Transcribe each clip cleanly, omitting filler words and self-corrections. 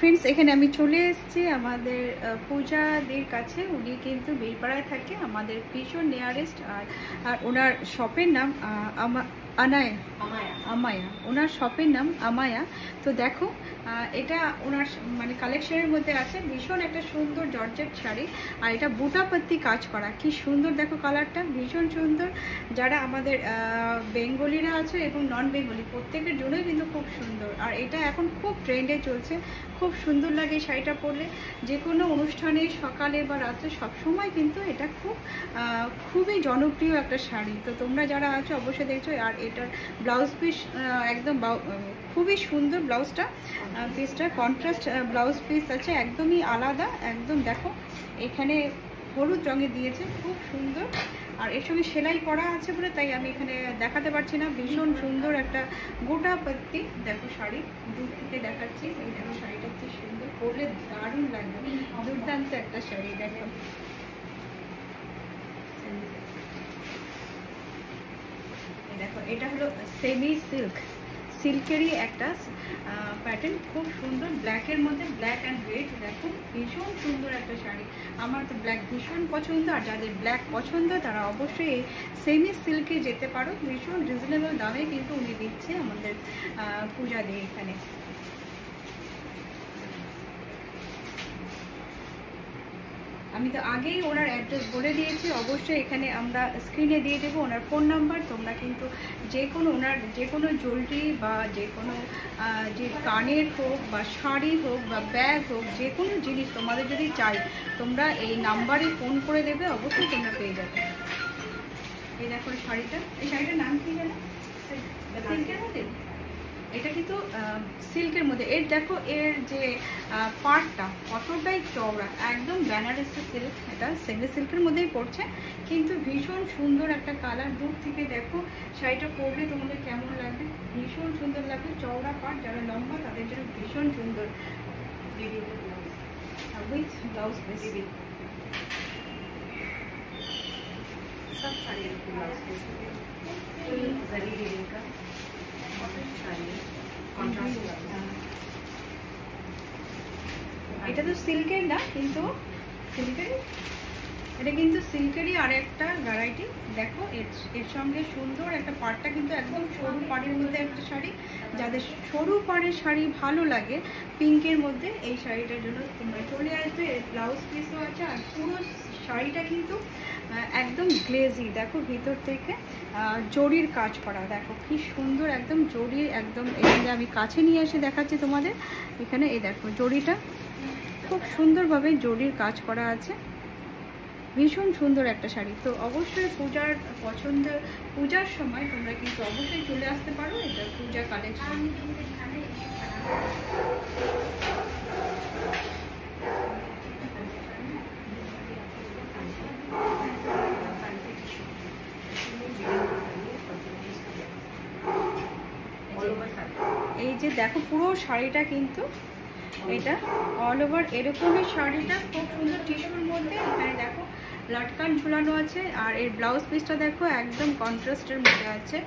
Friends, এখানে আমি চলে এসেছি আমাদের পূজাদের কাছে। উনি কিন্তু বীরপাড়ায় থাকে, আমাদের ভীষণ নিয়ারেস্ট। আর ওনার শপের নাম আমায়া। ওনার শপের নাম আমায়া। তো দেখো, এটা ওনার মানে কালেকশনের মধ্যে আছে ভীষণ একটা সুন্দর জর্জেট শাড়ি। আর এটা বুটাপত্তি কাজ করা, কি সুন্দর দেখো কালারটা, ভীষণ সুন্দর। যারা আমাদের বেঙ্গলিরা আছে এবং নন বেঙ্গলি প্রত্যেকের জন্যই কিন্তু খুব সুন্দর। আর এটা এখন খুব ট্রেন্ডে চলছে, খুব সুন্দর লাগে শাড়িটা পরলে। যে কোনো অনুষ্ঠানে সকালে বা রাত্রে সবসময় কিন্তু এটা খুবই জনপ্রিয় একটা শাড়ি। তো তোমরা যারা আছো অবশ্যই দেখছো। আর এটার ব্লাউজ পিস একদম খুবই সুন্দর। ব্লাউজটা পিসটা কন্ট্রাস্ট ব্লাউজ পিস আছে, একদমই আলাদা। একদম দেখো এখানে হলুদ রঙে দিয়েছে, খুব সুন্দর। আর এর সঙ্গে সেলাই করা আছে বলে তাই আমি এখানে দেখাতে পারছি না। ভীষণ সুন্দর একটা গোটা পাত্তি দেখো শাড়ি, দূর থেকে দেখাচ্ছি। এই দেখো শাড়িটা কি সুন্দর, পরলে দারুণ লাগবে, দুর্দান্ত একটা শাড়ি। দেখো দেখো এটা হলো সেমি সিল্কেরই একটা প্যাটার্ন, খুব সুন্দর। ব্ল্যাকের মধ্যে ব্ল্যাক অ্যান্ড রেড, দেখো ভীষণ সুন্দর একটা শাড়ি। আমার তো ব্ল্যাক ভীষণ পছন্দ, আর যাদের ব্ল্যাক পছন্দ তারা অবশ্যই এই সেমি সিল্কে যেতে পারো। ভীষণ রিজনেবল দামে কিন্তু উনি দিচ্ছে আমাদের পূজা দিয়ে এখানে। আমি তো আগেই ওনার অ্যাড্রেস বলে দিয়েছি, অবশ্যই এখানে আমরা স্ক্রিনে দিয়ে দেবো ওনার ফোন নাম্বার। তোমরা কিন্তু যে কোনো ওনার যে কোনো জুয়েলারি বা যে কোনো যে কানের হোক বা শাড়ি হোক বা ব্যাগ হোক, যে কোনো জিনিস তোমাদের যদি চাই তোমরা এই নাম্বারে ফোন করে দেবে, অবশ্যই তোমরা পেয়ে যাবে। এই দেখো শাড়িটা, এই শাড়িটার নাম কি জানো? সিল্কের মধ্যে, এটা কিন্তু সিল্কের মধ্যে। এর দেখো এর যে পার্টটা কতটাই চওড়া, একদম বেনারসি সিল্ক। এটা সেমি সিল্কের মধ্যেই পড়ছে, কিন্তু ভীষণ সুন্দর একটা কালার। দূর থেকে দেখো শাড়িটা পরলে তোমাদের কেমন লাগবে, ভীষণ সুন্দর লাগবে। চওড়া পার্ট, যারা লম্বা তাদের জন্য ভীষণ সুন্দর। উইথ ব্লাউজ পিস, सब साड़ी ब्लाउज पीस फुल जरी वीविंग का कॉटन साड़ी कॉन्ट्रास्ट ब्लाउज। এটা তো সিল্কের না, কিন্তু সিল্কেরই, এটা কিন্তু সিল্কেরই আর একটা ভ্যারাইটি। দেখো এর সঙ্গে সুন্দর একটা পাড়টা, কিন্তু একদম সরু পাড়ের মধ্যে একটা শাড়ি। যাদের সরু পাড়ের শাড়ি ভালো লাগে পিঙ্কের মধ্যে, এই শাড়িটার জন্য তোমরা চলে আসবে। এর ব্লাউজ পিসও আছে। আর পুরো শাড়িটা কিন্তু একদম গ্লেজি, দেখো ভিতর থেকে জরির কাজ করা, দেখো কি সুন্দর একদম জরির। একদম এখানে আমি কাছে নিয়ে এসে দেখাচ্ছি তোমাদের। এখানে এই দেখো জরিটা খুব সুন্দরভাবে জরির কাজ করা আছে, ভীষণ সুন্দর একটা শাড়ি। তো অবশ্যই পূজার সময় তোমরা কিন্তু অবশ্যই চলে আসতে পারো। এটা পূজা কালেকশন। এই যে দেখো পুরো শাড়িটা কিন্তু এটা অল ওভার এরকমই শাড়িটা, খুব সুন্দর টিস্যুর মধ্যে। এখানে দেখো লটকান ঝুলানো আছে। আর এর ব্লাউজ পিসটা দেখো একদম কন্ট্রাস্টের মধ্যে আছে,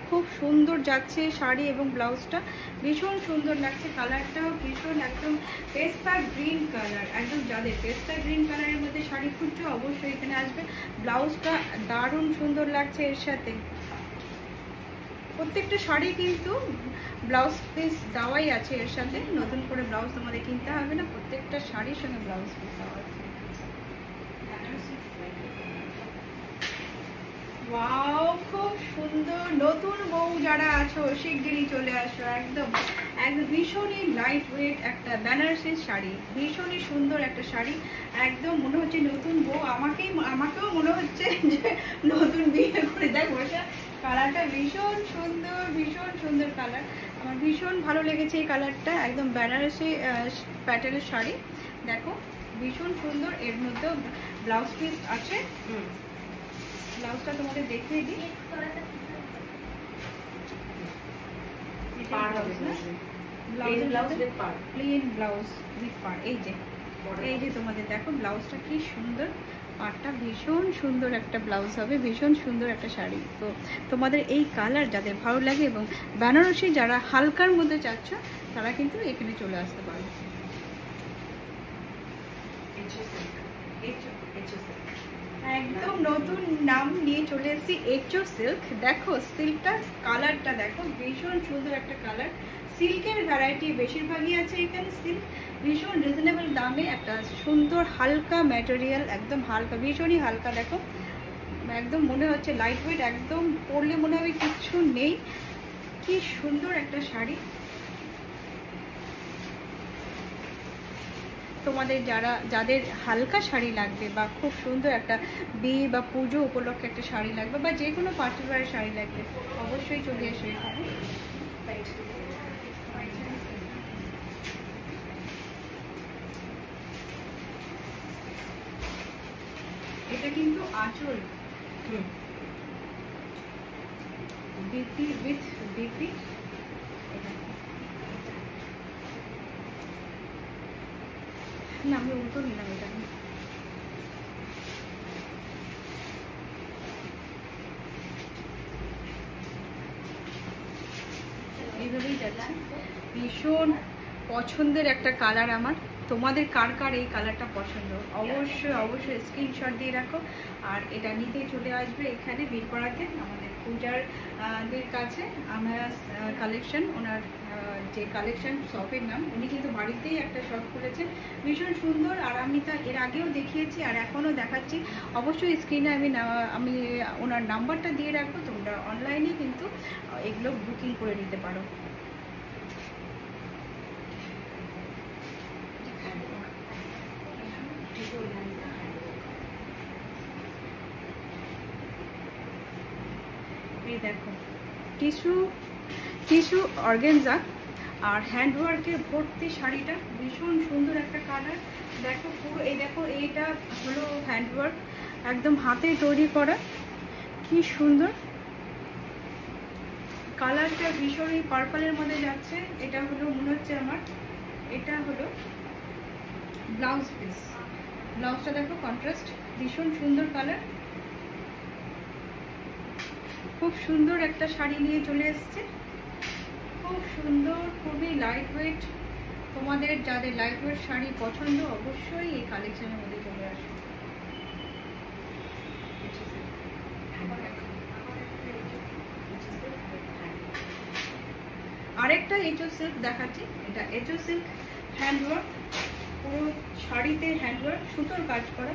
খুব সুন্দর যাচ্ছে শাড়ি এবং ব্লাউজটা ভীষণ সুন্দর লাগছে। কালারটাও ভীষণ একদম পেস্তা গ্রিন কালার, একদম যাদের পেস্তা গ্রিন কালারের মধ্যে শাড়ি খুঁজছো অবশ্যই এখানে আসবে। ব্লাউজটা দারুণ সুন্দর লাগছে এর সাথে। প্রত্যেকটা শাড়ি কিন্তু ব্লাউজ পিস দেওয়াই আছে এর সাথে, নতুন করে ব্লাউজ তোমাদের কিনতে হবে না, প্রত্যেকটা শাড়ির সঙ্গে ব্লাউজ পিস দেওয়া আছে। ওয়াও, খুব সুন্দর। নতুন বউ যারা আছো শিগগিরই চলে আসো। একদম ভীষণই লাইট ওয়েট একটা বেনারসি শাড়ি, ভীষণই সুন্দর একটা শাড়ি। একদম মনে হচ্ছে নতুন বউ, আমাকেও মনে হচ্ছে যে নতুন বিয়ে করে। দেখ বসা, কালারটা ভীষণ সুন্দর কালার। আমার ভীষণ ভালো লেগেছে এই কালারটা। একদম বেনারসি প্যাটার্নের শাড়ি, দেখো ভীষণ সুন্দর। এর মধ্যেও ব্লাউজ পিস আছে। ব্লাউজটা তোমাদের দেখিয়ে দিই। প্লেন ব্লাউজ উইথ পাড়। এই যে তোমাদের দেখো ব্লাউজটা কি সুন্দর, পাটটা ভীষণ সুন্দর একটা ব্লাউজ হবে, ভীষণ সুন্দর একটা শাড়ি। তো তোমাদের এই কালার যাদের ভালো লাগে এবং বেনারসি যারা হালকার মধ্যে চাচ্ছ তারা কিন্তু এখানে চলে আসতে পারো। একদম নতুন নাম নিয়ে চলে এসেছি, এচও সিল্ক। দেখো সিল্কটা, কালারটা দেখো, ভীষণ সুন্দর একটা কালার। সিল্কের ভ্যারাইটি বেশিরভাগই আছে এখানে। সিল্ক ভীষণ রিজনেবল দামে একটা সুন্দর হালকা ম্যাটেরিয়াল, একদম হালকা, ভীষণই হালকা। দেখো একদম মনে হচ্ছে লাইট ওয়েট, একদম পরলে মনে হবে কিচ্ছু নেই। কি সুন্দর একটা শাড়ি। তোমাদের যাদের হালকা শাড়ি লাগবে বা খুব সুন্দর একটা বিয়ে বা পুজো উপলক্ষে একটা শাড়ি লাগবে বা যে কোনো পার্টি ওয়্যার শাড়ি লাগবে, অবশ্যই চলে এসো এখানে। এটা কিন্তু আঁচল, বিপি উইথ বিপি। না আমি উল্টো নিলাম এটা। এইভাবেই যাচ্ছে, ভীষণ পছন্দের একটা কালার আমার। তোমাদের কার কার এই কালারটা পছন্দ অবশ্যই অবশ্যই স্ক্রিনশট দিয়ে রাখো। আর এটা নিতে চলে আসবে এখানে বীরপাড়াতে আমাদের পূজারদের কাছে। আমার কালেকশন, ওনার যে কালেকশন শপের নাম, উনি কিন্তু বাড়িতেই একটা শপ খুলেছেন, ভীষণ সুন্দর। আর আমি তা এর আগেও দেখিয়েছি আর এখনও দেখাচ্ছি। অবশ্যই স্ক্রিনে আমি ওনার নাম্বারটা দিয়ে রাখবো, তোমরা অনলাইনে কিন্তু এগুলো বুকিং করে নিতে পারো। এই দেখো টিস্যু অর্গানজা আর হ্যান্ডওয়ার্কের ভর্তি শাড়িটা, ভীষণ সুন্দর একটা কালার। দেখো পুরো, এই দেখো এইটা হলো হ্যান্ডওয়ার্ক, একদম হাতে তৈরি করা, কি সুন্দর কালারটা। ভীষণই পার্পলের মধ্যে যাচ্ছে। এটা হলো মনে হচ্ছে আমার, এটা হলো ব্লাউজ পিস। ব্লাউজটা দেখো কন্ট্রাস্ট, ভীষণ সুন্দর কালার। খুব সুন্দর একটা শাড়ি নিয়ে চলে এসছে, খুব সুন্দর, খুবই লাইট ওয়েট। তোমাদের যাদের লাইট ওয়েট শাড়ি পছন্দ অবশ্যই এই কালেকশনের মধ্যে চলে আসে। আরেকটা এচও সিল্ক দেখাচ্ছি, এটা এচও সিল্ক হ্যান্ডওয়ার্ক, পুরো শাড়িতে হ্যান্ডওয়ার্ক, সুতোর কাজ করা।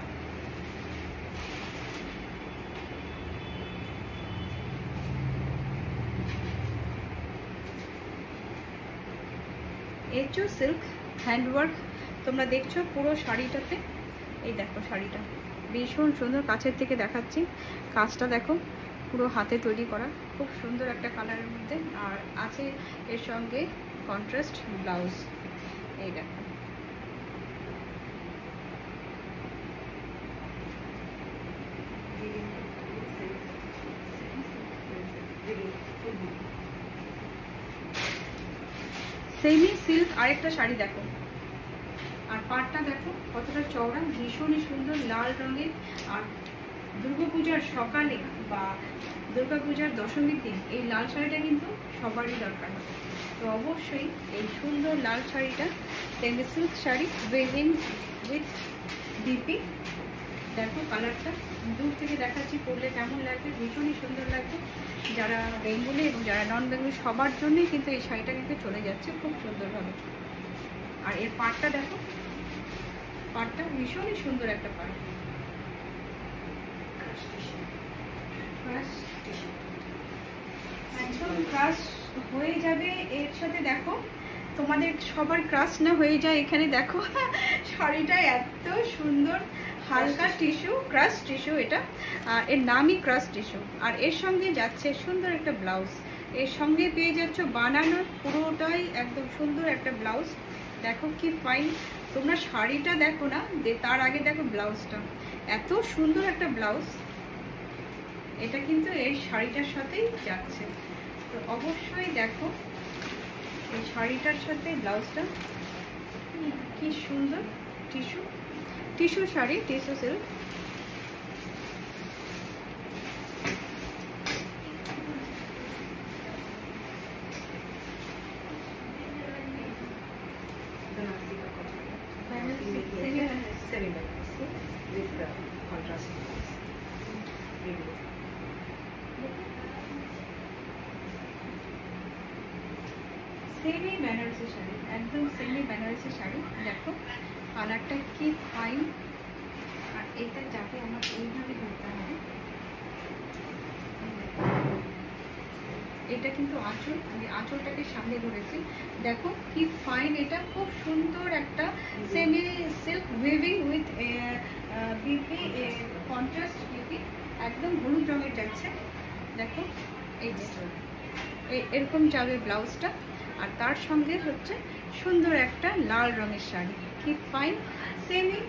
এচও সিল্ক হ্যান্ডওয়ার্ক তোমরা দেখছো পুরো শাড়িটাতে। এই দেখো শাড়িটা ভীষণ সুন্দর, কাছের থেকে দেখাচ্ছি। কাজটা দেখো পুরো হাতে তৈরি করা, খুব সুন্দর একটা কালারের মধ্যে। আর আছে এর সঙ্গে কন্ট্রাস্ট ব্লাউজ। এই দেখো সেমি সিল্ক আরেকটা শাড়ি দেখো। আর পাটটা দেখো কতটা চওড়া, ভীষণই সুন্দর, লাল রঙের। আর দুর্গাপূজার সকালে বা দুর্গাপূজার দশমীর দিন এই লাল শাড়িটা কিন্তু সবারই দরকার হবে। তো অবশ্যই এই সুন্দর লাল শাড়িটা, semi silk sari waving with DP. দেখো কালারটা দূর থেকে দেখাচ্ছি, পরলে কেমন লাগবে, ভীষণই সুন্দর লাগবে। যারা বেঙ্গলি এবং যারা নন বেঙ্গলি সবার জন্যই কিন্তু এই শাড়িটা কিন্তু চলে যাচ্ছে খুব সুন্দরভাবে। আর এর পাটটা দেখো, পাটটা ভীষণই সুন্দর একটা পাট। একদম ক্রাশ হয়ে যাবে এর সাথে। দেখো তোমাদের সবার ক্রাশ না হয়ে যায় এখানে। দেখো শাড়িটা এত সুন্দর, হালকা টিস্যু, ক্রাশ টিস্যু, এটা এর নামই ক্রাশ টিস্যু। আর এর সঙ্গে যাচ্ছে সুন্দর একটা ব্লাউজ, এর সঙ্গে পেয়ে যাচ্ছ বানানো পুরোটাই একদম সুন্দর একটা ব্লাউজ। দেখো কি ফাইন। তোমরা শাড়িটা দেখো না, তার আগে দেখো ব্লাউজটা, এত সুন্দর একটা ব্লাউজ। এটা কিন্তু এই শাড়িটার সাথেই যাচ্ছে। তো অবশ্যই দেখো এই শাড়িটার সাথে ব্লাউজটা কি সুন্দর। Tissue sari, tissue silk, semi banaras with the contrast blouse. Semi Banarasi sari, একদম সেমি বেনারসি শাড়ি। দেখো কালারটা কি ফাইন। আর এটা যাতে আমার এইভাবে ধরতে হবে। এটা কিন্তু আঁচল, আমি আঁচলটাকে সামনে ধরেছি। দেখো কি ফাইন, এটা খুব সুন্দর একটা semi silk weaving with BP contrast BP, একদম হলুদ রঙের যাচ্ছে। দেখো এই যে এরকম যাবে ব্লাউজটা, আর তার সঙ্গে হচ্ছে সুন্দর একটা লাল রঙের শাড়ি। কি ফাইন সেমি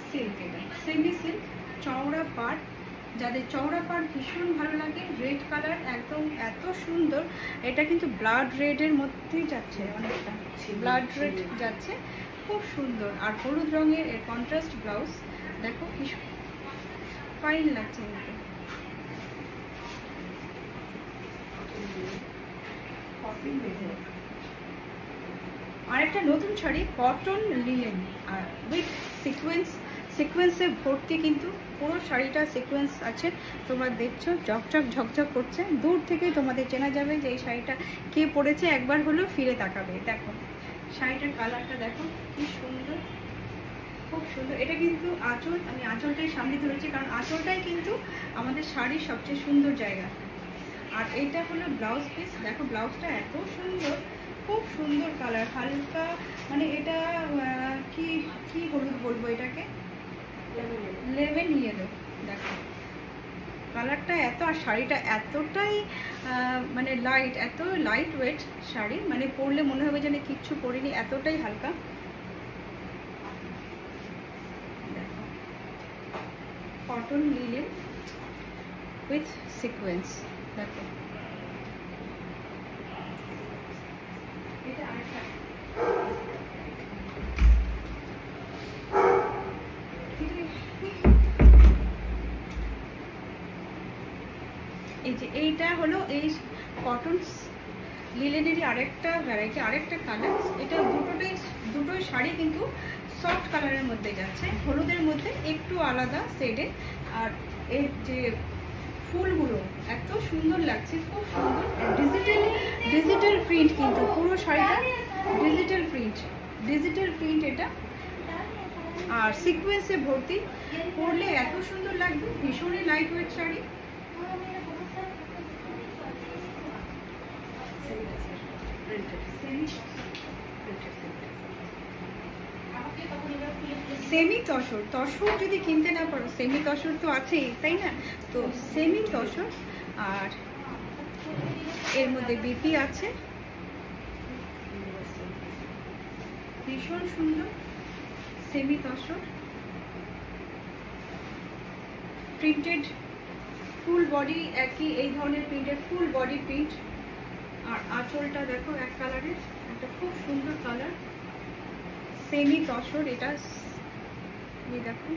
সিল্ক, এটা সেমি সিল্ক চওড়া পাড়। যাদের চওড়া পাড় ভীষণ ভালো লাগে, রেড কালার একদম এত সুন্দর। এটা কিন্তু ব্লাড রেডের মধ্যেই যাচ্ছে, অনেকটা ব্লাড রেড যাচ্ছে, খুব সুন্দর। আর হলুদ রঙের এর কন্ট্রাস্ট ব্লাউজ, দেখো কি ফাইন লাগছে কিন্তু। আরেকটা নতুন শাড়ি কটন লিনেন আর উইথ সিকোয়েন্সে ভর্তি, কিন্তু পুরো শাড়িটা সিকোয়েন্স আছে। তোমরা দেখছো ঝকঝক ঝকঝক করছে, দূর থেকে তোমাদের চেনা যাবে যে এই শাড়িটা কে পরেছে, একবার হলেও ফিরে তাকাবে। দেখো শাড়িটার কালারটা দেখো কি সুন্দর, খুব সুন্দর। এটা কিন্তু আঁচল, আমি আঁচলটাই সামনে ধরেছি কারণ আঁচলটাই কিন্তু আমাদের শাড়ির সবচেয়ে সুন্দর জায়গা। আর এইটা হলো ব্লাউজ পিস, দেখো ব্লাউজটা এত সুন্দর, খুব সুন্দর কালার, হালকা মানে এটা কি কি হলুদ বলবো এটাকে, লেমন ইয়েলো। দেখো কালারটা এত, আর শাড়িটা এতটাই মানে লাইট, এত লাইট ওয়েট শাড়ি, মানে পরলে মনে হবে যেন কিচ্ছু পরিনি, এতটাই হালকা। দেখো কটন লিনেন উইথ সিকোয়েন্স। দেখো এটা আরেকটা, এই যে এইটা হলো এই কটন লিলেনেরই আরেকটা ভ্যারাইটি, আরেকটা কালার। এটা দুটোই শাড়ি কিন্তু সফট কালারের মধ্যে যাচ্ছে, হলুদের মধ্যে একটু আলাদা শেডে। আর এর যে ফুলগুলো এত সুন্দর লাগছে, খুব সুন্দর। ডিজিটাল প্রিন্ট, কিন্তু পুরো শাড়িটা ডিজিটাল প্রিন্ট এটা, আর সিকোয়েন্সে ভর্তি, পরলে এত সুন্দর লাগবে, ভীষণই light weight sari. Semi tussar, tussar যদি কিনতে না পারো, সেমি তসর তো আছেই তাই না, তো সেমি তসর। আর এর মধ্যে বিপি আছে, ভীষণ সুন্দর semi tussar, printed full body, একই এই ধরনের প্রিন্টেড ফুল বডি প্রিন্ট। আর আঁচলটা দেখো এক কালারের, একটা খুব সুন্দর কালার, সেমি তসর। এটা দেখো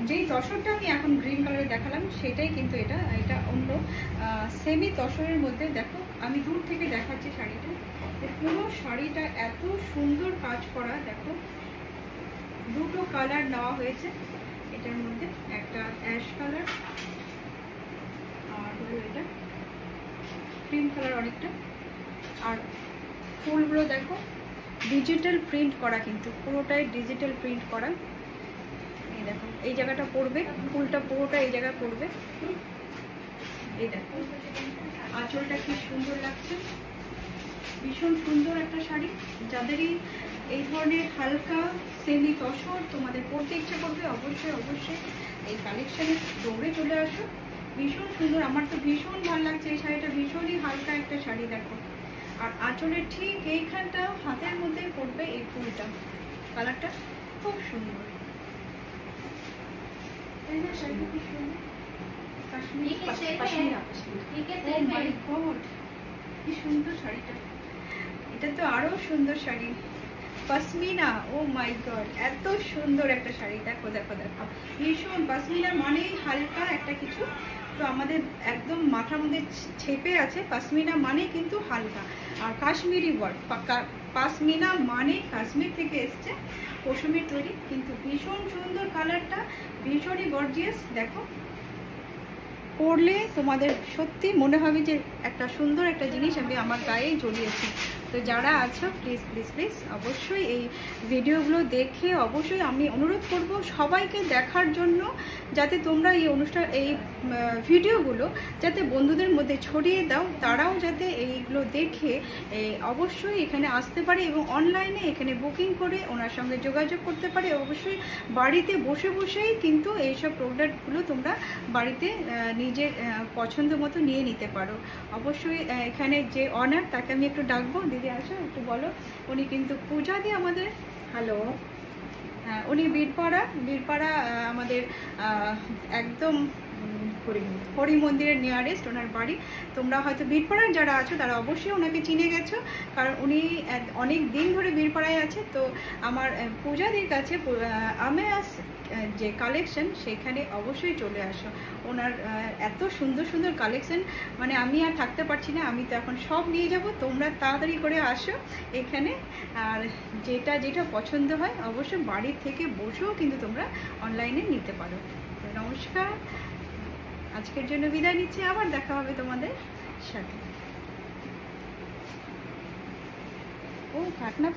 যেই তসরটা আমি এখন গ্রিন কালারে দেখালাম সেটাই কিন্তু এটা অন্য সেমি তসরের মধ্যে। দেখো আমি দূর থেকে দেখাচ্ছি শাড়িটা, পুরো শাড়িটা এত সুন্দর কাজ করা। দেখো দুটো কালার নেওয়া হয়েছে এটার মধ্যে, একটা অ্যাশ কালার আর হলো এটা ক্রিম কালার অনেকটা। আর ফুলগুলো দেখো ডিজিটাল প্রিন্ট করা, কিন্তু পুরোটাই ডিজিটাল প্রিন্ট করা। এই দেখো এই জায়গাটা পড়বে, ফুলটা পুরোটা এই জায়গায় পড়বে। এই দেখো আঁচলটা কি সুন্দর লাগছে, ভীষণ সুন্দর একটা শাড়ি। যাদেরই এই ধরনের হালকা সেমি তসর তোমাদের পরতে ইচ্ছা করবে, অবশ্যই এই কালেকশনে দৌড়ে চলে আসো। ভীষণ সুন্দর, আমার তো ভীষণ ভালো লাগছে এই শাড়িটা, ভীষণই হালকা একটা শাড়ি। দেখো আর আঁচলের ঠিক এইখানটা হাতের মধ্যে পড়বে এই ফুলটা, কালারটা খুব সুন্দর তাই না? শাড়িটা খুব সুন্দর, কি সুন্দর শাড়িটা। এটা তো আরো সুন্দর শাড়ি, পশমিনা, ও মাই গড, এত সুন্দর একটা শাড়ি। দেখো দেখো দেখো, ভীষণ পশমিনা মানেই হালকা একটা কিছু, তো আমাদের একদম মাথার মধ্যে ছেপে আছে। পশমিনা মানে কিন্তু হালকা, আর কাশ্মীরি ওয়ার্ক, পশমিনা মানে কাশ্মীর থেকে এসছে, পশমির তৈরি, কিন্তু ভীষণ সুন্দর কালারটা, ভীষণই গর্জিয়াস। দেখো পরলে তোমাদের সত্যি মনে হবে যে একটা সুন্দর একটা জিনিস আমি আমার গায়ে জড়িয়েছি। তো যারা আছো প্লিজ প্লিজ প্লিজ অবশ্যই এই ভিডিওগুলো দেখে অবশ্যই আমি অনুরোধ করব সবাইকে দেখার জন্য, যাতে তোমরা এই এই ভিডিওগুলো যাতে বন্ধুদের মধ্যে ছড়িয়ে দাও, তারাও যাতে এইগুলো দেখে অবশ্যই এখানে আসতে পারে এবং অনলাইনে এখানে বুকিং করে ওনার সঙ্গে যোগাযোগ করতে পারে। অবশ্যই বাড়িতে বসে বসেই কিন্তু এইসব প্রোডাক্টগুলো তোমরা বাড়িতে নিজের পছন্দ মতো নিয়ে নিতে পারো। অবশ্যই এখানে যে অনার তাকে আমি একটু ডাকবো, দিদি আসো একটু বলো। উনি কিন্তু পূজা দিয়ে আমাদের, হ্যালো, উনি বীরপাড়া আমাদের একদম হরি মন্দিরের নিয়ারেস্ট ওনার বাড়ি। তোমরা হয়তো বীরপাড়ার যারা আছো তারা অবশ্যই ওনাকে চিনে গেছো, কারণ উনি অনেক দিন ধরে বীরপাড়ায় আছে। তো আমার পূজাদির কাছে আমেয়াস যে কালেকশন, সেখানে অবশ্যই চলে আসো। ওনার এত সুন্দর সুন্দর কালেকশন, মানে আমি আর থাকতে পারছি না, আমি তো এখন সব নিয়ে যাব। তোমরা তাড়াতাড়ি করে আসো এখানে, আর যেটা যেটা পছন্দ হয় অবশ্যই বাড়ির থেকে বসেও কিন্তু তোমরা অনলাইনে নিতে পারো। নমস্কার, আজকের জন্য বিদায় নিচ্ছি, আবার দেখা হবে তোমাদের সাথে। ও কাটনা